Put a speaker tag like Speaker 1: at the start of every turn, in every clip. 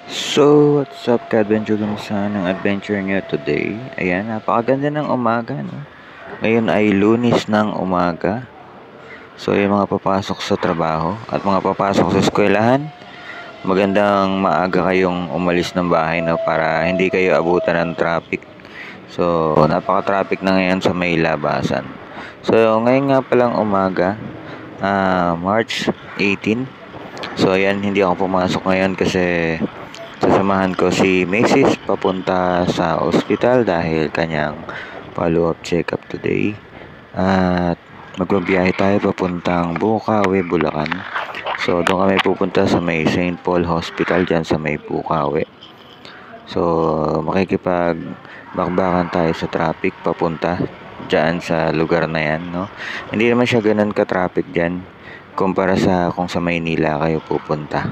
Speaker 1: So, what's up, ka-adventure Gumsa ng adventure nyo today? Ayan, napakaganda ng umaga, no? Ngayon ay Lunes ng umaga. So, yung mga papasok sa trabaho at mga papasok sa eskwelahan, magandang maaga kayong umalis ng bahay, no? Para hindi kayo abutan ng traffic. So, napaka-traffic na ngayon sa may labasan. So, ngayon nga palang umaga, March 18. So, ayan, hindi ako pumasok ngayon kasi sasamahan ko si Macy's papunta sa ospital dahil kanyang follow-up check-up today. At magbabiyahe tayo papuntang Bukawi, Bulacan. So, doon kami pupunta sa may St. Paul Hospital dyan sa may Bukawi. So, makikipag-bakbakan tayo sa traffic papunta dyan sa lugar na yan, no? Hindi naman siya ganun ka-traffic dyan kumpara sa kung sa Maynila kayo pupunta.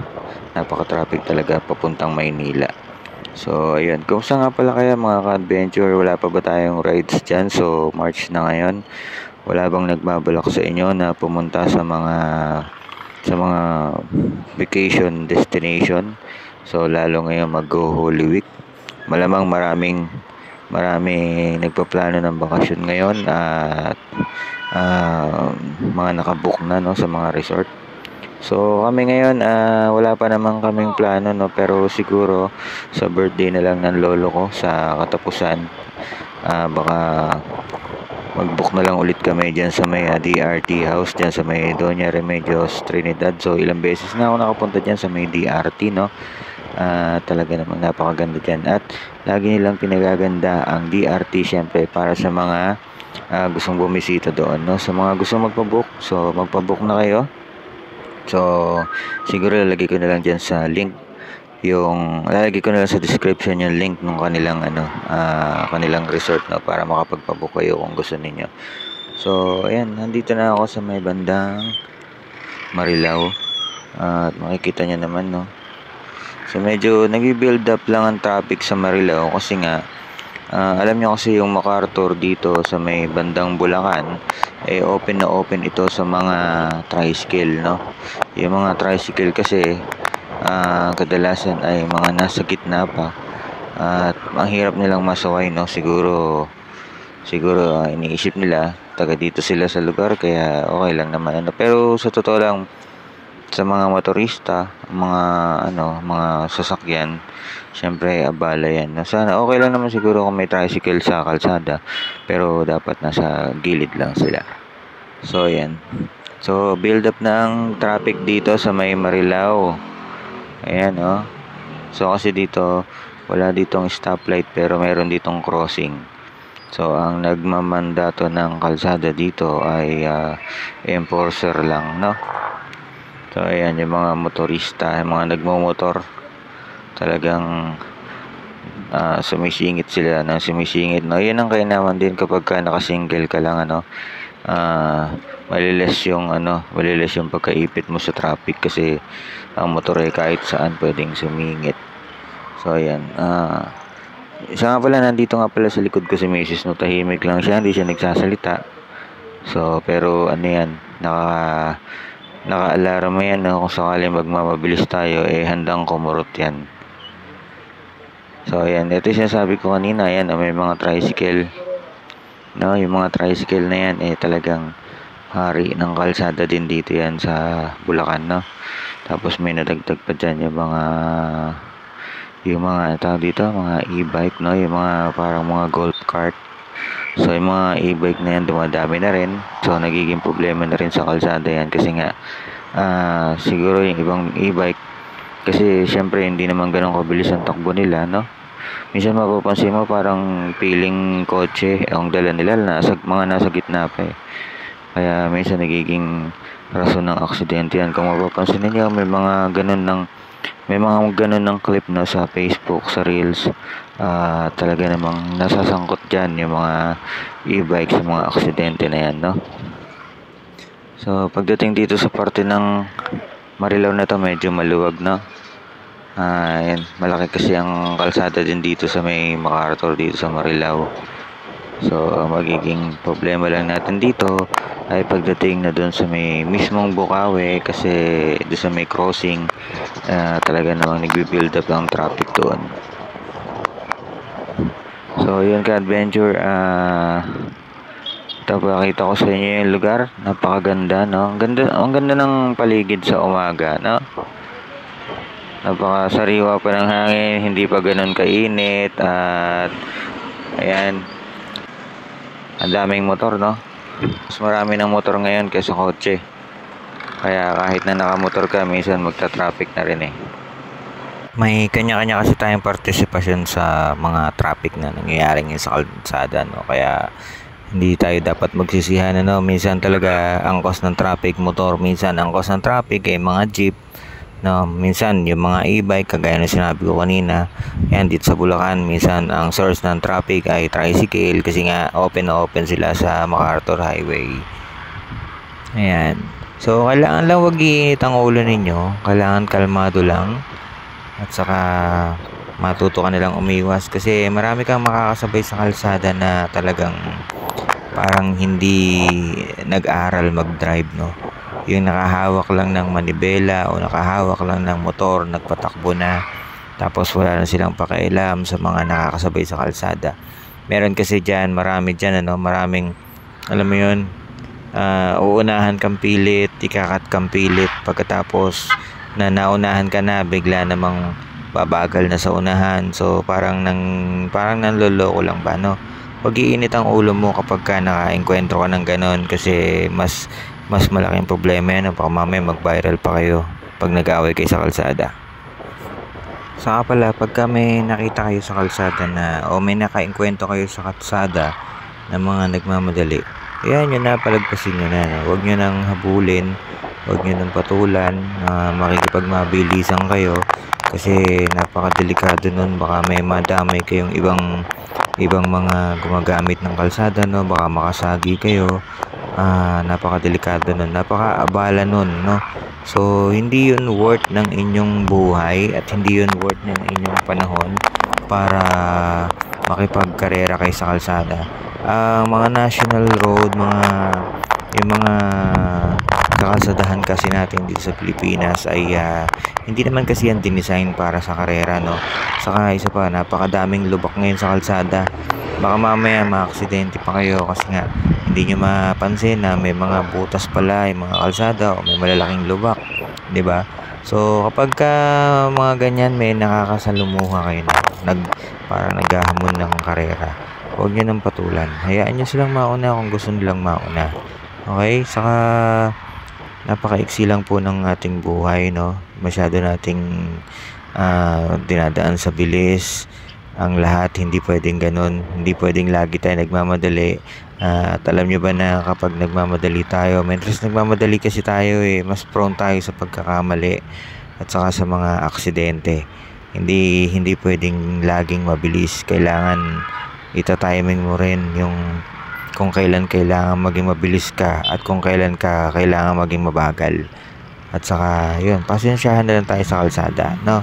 Speaker 1: Napaka-traffic talaga papuntang Maynila. So, ayun. Kumusta nga pala kaya mga ka-adventure? Wala pa ba tayong rides dyan? So, March na ngayon. Wala bang nagbabalak sa inyo na pumunta sa mga vacation destination? So, lalo ngayon mag-Holy Week. Malamang marami nagpaplano ng bakasyon ngayon at mga nakabook na, no, sa mga resort. So kami ngayon wala pa naman kaming plano, no, pero siguro sa birthday na lang ng lolo ko sa katapusan, baka mag-book na lang ulit kami diyan sa may DRT house diyan sa may Doña Remedios Trinidad. So ilang beses na ako nakapunta diyan sa may DRT, no. Talaga namang napakaganda diyan at lagi nilang pinagaganda ang DRT syempre para sa mga gustong bumisita doon, no. Sa mga gustong magpa-book, so magpa-book na kayo. So, siguro lalagay ko na lang dyan sa link lalagay ko na lang sa description yung link ng kanilang resort, no, para makapagpabook kayo kung gusto ninyo. So, ayan, nandito na ako sa may bandang Marilao. At makikita nyo naman, no. So, medyo nag-build up lang ang traffic sa Marilao kasi nga alam niyo kasi yung MacArthur dito sa may bandang Bulacan, open na open ito sa mga tricycle, no. Yung mga tricycle kasi kadalasan ay mga nasa gitna pa at ang hirap nilang masaway, no. Siguro iniisip nila taga dito sila sa lugar kaya okay lang naman, ano. Pero sa totoo lang, sa mga motorista, mga sasakyan, syempre abala yan. Sana okay lang naman siguro kung may tricycle sa kalsada, pero dapat nasa gilid lang sila. So yan. So build up na ang traffic dito sa may Marilao. Ayan, oh. So kasi dito wala ditong stoplight pero meron ditong crossing. So ang nagmamandato ng kalsada dito ay enforcer lang, no. So, ayan, yung mga motorista, yung mga nagmumotor, talagang sumisingit sila ng sumisingit, no. Yan ang kainaman din kapag ka nakasingle ka lang, ano. Maliles yung pagkaipit mo sa traffic kasi ang motor ay kahit saan pwedeng sumingit. So, ayan. Isa nga pala, nandito nga pala sa likod ko si Mrs. No, tahimik lang siya, hindi siya nagsasalita. So, pero ano yan, naka-alarm yan, no? Kung sakaling magmamabilis tayo, handang kumurot yan. So, ayan. Ito yung sinasabi ko kanina. Ayan, may mga tricycle. No, yung mga tricycle na yan, talagang hari ng kalsada din dito yan sa Bulacan, no? Tapos may nadagdag pa dyan yung mga tawag dito, mga e-bike, no? Yung mga parang mga golf cart. So, yung mga e-bike na yan, dumadami na rin. So, nagiging problema na rin sa kalsada yan kasi nga, siguro yung ibang e-bike, kasi syempre hindi naman ganun kabilis ang takbo nila, no? Minsan mapapansin mo parang piling kotse ang dala nila, mga nasa gitna pa eh. Kaya minsan nagiging rason ng aksidente yan. Kung mapapansin niyo, may mga ganun ng clip, no, sa Facebook, sa Reels. Talaga namang nasasangkot dyan yung mga e-bike sa mga aksidente na yan, no. So pagdating dito sa parte ng Marilao na to, medyo maluwag, no. Yan, malaki kasi ang kalsada din dito sa may MacArthur dito sa Marilao. So, ang magiging problema lang natin dito ay pagdating na doon sa may mismong Bukawi, kasi doon sa may crossing, talaga namang nagbi-build up ang traffic doon. So, yun ka-adventure, tapakita ko sa inyo yung lugar. Napakaganda, no? Ang ganda ng paligid sa umaga, no? Napakasariwa pa ng hangin, hindi pa ganun kainit, at ayan, ang daming motor, no? Mas marami ng motor ngayon kaysa kotse. Kaya kahit na nakamotor ka, minsan magta-traffic na rin eh. May kanya-kanya kasi tayong partisipasyon sa mga traffic na nangyayari ngayon sa kalsada, no? Kaya hindi tayo dapat magsisihan, ano? Minsan talaga ang cause ng traffic motor, minsan ang cause ng traffic ay mga jeep, no? Minsan yung mga e-bike, kagaya na sinabi ko kanina. Yan, dito sa Bulacan, minsan ang source ng traffic ay tricycle, kasi nga open na open sila sa MacArthur Highway. Ayan. So, kailangan lang wag iinit ang ulo ninyo. Kailangan kalmado lang. At saka matuto ka nilang umiwas, kasi marami kang makakasabay sa kalsada na talagang parang hindi nag-aral mag-drive, no? Yung nakahawak lang ng manibela o nakahawak lang ng motor, nagpatakbo na, tapos wala na silang pakialam sa mga nakakasabay sa kalsada. Meron kasi dyan, marami dyan, ano? Maraming, alam mo yun, uunahan kang pilit, ikakat kang pilit, pagkatapos na naunahan ka na, bigla namang babagal na sa unahan. So parang nanloloko lang ba, no? Huwag iinit ang ulo mo kapag ka naka-enkwentro ka ng ganon, kasi mas malaking problema yan. Baka mamaya mag-viral pa kayo pag nag-aaway kayo sa kalsada. Saka pala, pagka may nakita kayo sa kalsada na, o may naka-enkwentro kayo sa kalsada na mga nagmamadali, ayan, yun na, palagpasin nyo na, no? Huwag nyo nang habulin, huwag nyo nang patulan, makikipagmabilisan kayo, kasi napakadelikado nun. Baka may madamay kayong ibang mga gumagamit ng kalsada, no? Baka makasagi kayo. Napakadelikado nun, napakaabala nun, no? So hindi yun worth ng inyong buhay, at hindi yun worth ng inyong panahon para makipagkarera kayo sa kalsada. Mga national road, yung mga kakalsadahan kasi natin dito sa Pilipinas ay hindi naman kasi yan dinesign para sa karera, no? Saka isa pa, napakadaming lubak ngayon sa kalsada. Baka mamaya maaksidente pa kayo, kasi nga hindi nyo mapansin na may mga butas pala yung mga kalsada, o may malalaking lubak, di ba? So kapag mga ganyan, may nakakasalumuha kayo na parang naghahamon ng karera, huwag nyo nang patulan. Hayaan nyo silang mauna kung gusto nilang mauna. Okay? Saka napakaiksi lang po ng ating buhay, no? Masyado nating dinadaan sa bilis. Ang lahat, hindi pwedeng ganun. Hindi pwedeng lagi tayo nagmamadali. At alam nyo ba na kapag nagmamadali tayo, mentris nagmamadali kasi tayo mas prone tayo sa pagkakamali at saka sa mga aksidente. Hindi pwedeng laging mabilis. Kailangan ita-timing mo rin yung kung kailan kailangan maging mabilis ka, at kung kailan ka kailangan maging mabagal. At saka yun, pasensyahan na lang tayo sa kalsada, no?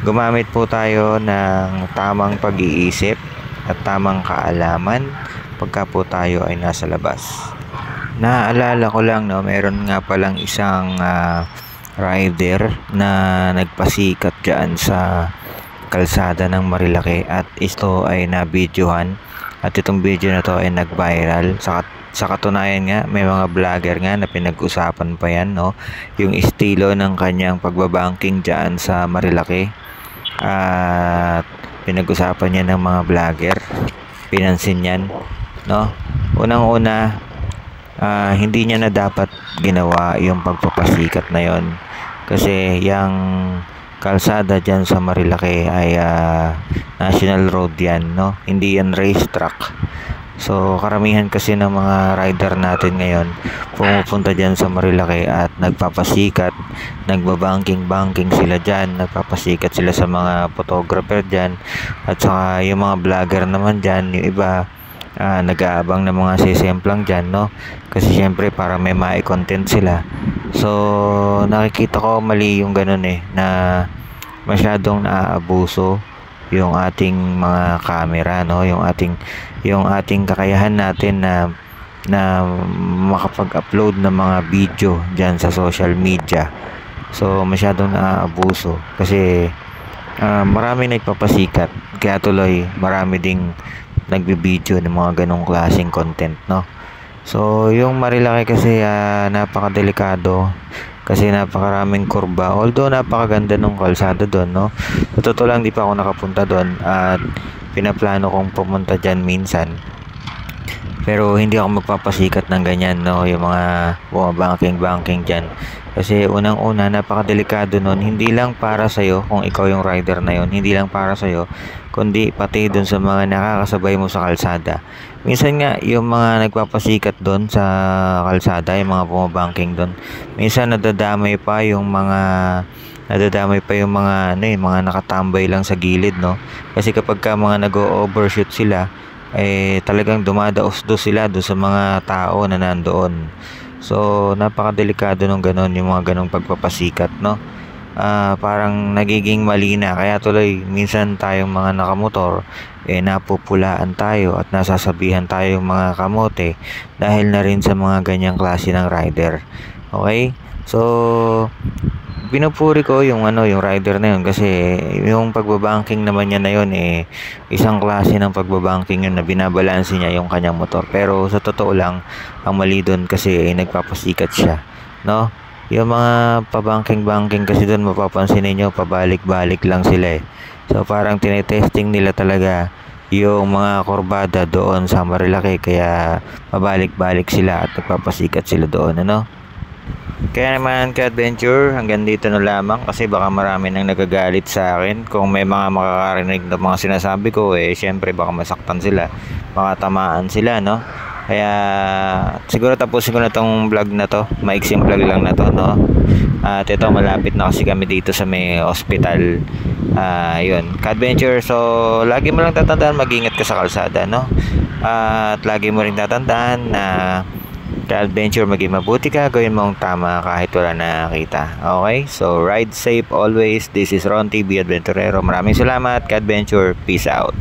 Speaker 1: Gumamit po tayo ng tamang pag-iisip at tamang kaalaman pagka po tayo ay nasa labas. Naalala ko lang, no, meron nga palang isang rider na nagpasikat dyan sa kalsada ng Marilaki, at ito ay na-videohan, at itong video na to ay nag-viral. Sa katunayan nga, may mga vlogger nga na pinag-usapan pa yan, no? Yung estilo ng kanyang pagbabangking dyan sa Marilaki. At pinag-usapan niya ng mga vlogger. Pinansin yan, no? Unang-una, hindi niya na dapat ginawa yung pagpapasikat na yon, kasi yung kalsada dyan sa Marilaki ay national road yan, no? Hindi yan racetrack. So karamihan kasi ng mga rider natin ngayon pumupunta dyan sa Marilaki at nagpapasikat, nagbabangking sila dyan, nagpapasikat sila sa mga photographer dyan, at saka yung mga vlogger naman dyan, yung iba nag-aabang ng mga sisemplang dyan, no? Kasi syempre para may mai-content sila. So nakikita ko mali yung ganun na masyadong naaabuso yung ating mga camera, no, yung ating kakayahan natin na makapag-upload ng mga video diyan sa social media. So masyadong naaabuso kasi marami nagpapasikat, kaya tuloy marami ding nagbibideo ng mga ganong klaseng content, no. So yung Marilaki kasi napakadelikado kasi napakaraming kurba, although napakaganda ng kalsada doon, no. Sa totoo lang, di pa ako nakapunta doon at pinaplano kong pumunta dyan minsan, pero hindi ako magpapasikat ng ganyan, no, yung mga banking dyan. Kasi unang-una, napakadelikado nun, hindi lang para sa'yo kung ikaw yung rider na yun, hindi lang para sa'yo, kundi pati dun sa mga nakakasabay mo sa kalsada. Minsan nga, yung mga nagpapasikat dun sa kalsada, yung mga bumabanking dun, minsan nadadamay pa yung mga mga nakatambay lang sa gilid, no. Kasi kapag ka mga nag-overshoot sila, talagang dumadaos-dos sila do sa mga tao na nandoon. So napakadelikado nung ganon, yung mga ganong pagpapasikat, no. Parang nagiging mali na, kaya tuloy minsan tayong mga nakamotor napupulaan tayo at nasasabihan tayo yung mga kamote dahil na rin sa mga ganyang klase ng rider. Okay, so pinupuri ko yung yung rider na yun kasi yung pagbabanking naman niya na yun, isang klase ng pagbabanking yun na binabalanse niya yung kanyang motor. Pero sa totoo lang, ang mali doon kasi nagpapasikat siya, no. Yung mga pabanking kasi doon, mapapansin niyo pabalik-balik lang sila. So parang tinetesting nila talaga yung mga kurbada doon sa Marilaki, kaya pabalik-balik sila at nagpapasikat sila doon, ano. Kaya naman, ka-adventure, hanggang dito na lamang kasi baka marami nang nagagalit sa akin. Kung may mga makakarinig na mga sinasabi ko, syempre baka masaktan sila, baka tamaan sila, no. Kaya siguro tapusin ko na tong vlog na to, maiksing vlog lang na to, no. At ito, malapit na kasi kami dito sa may hospital. Yun, ka-adventure, so lagi mo lang tatandaan, mag-ingat ka sa kalsada, no. At lagi mo rin tatandaan na ka-adventure, maging mabuti ka, gawin mo ang tama kahit wala nakakita. Okay? So, ride safe always. This is Ron TV Adventurero. Maraming salamat, ka-adventure. Peace out.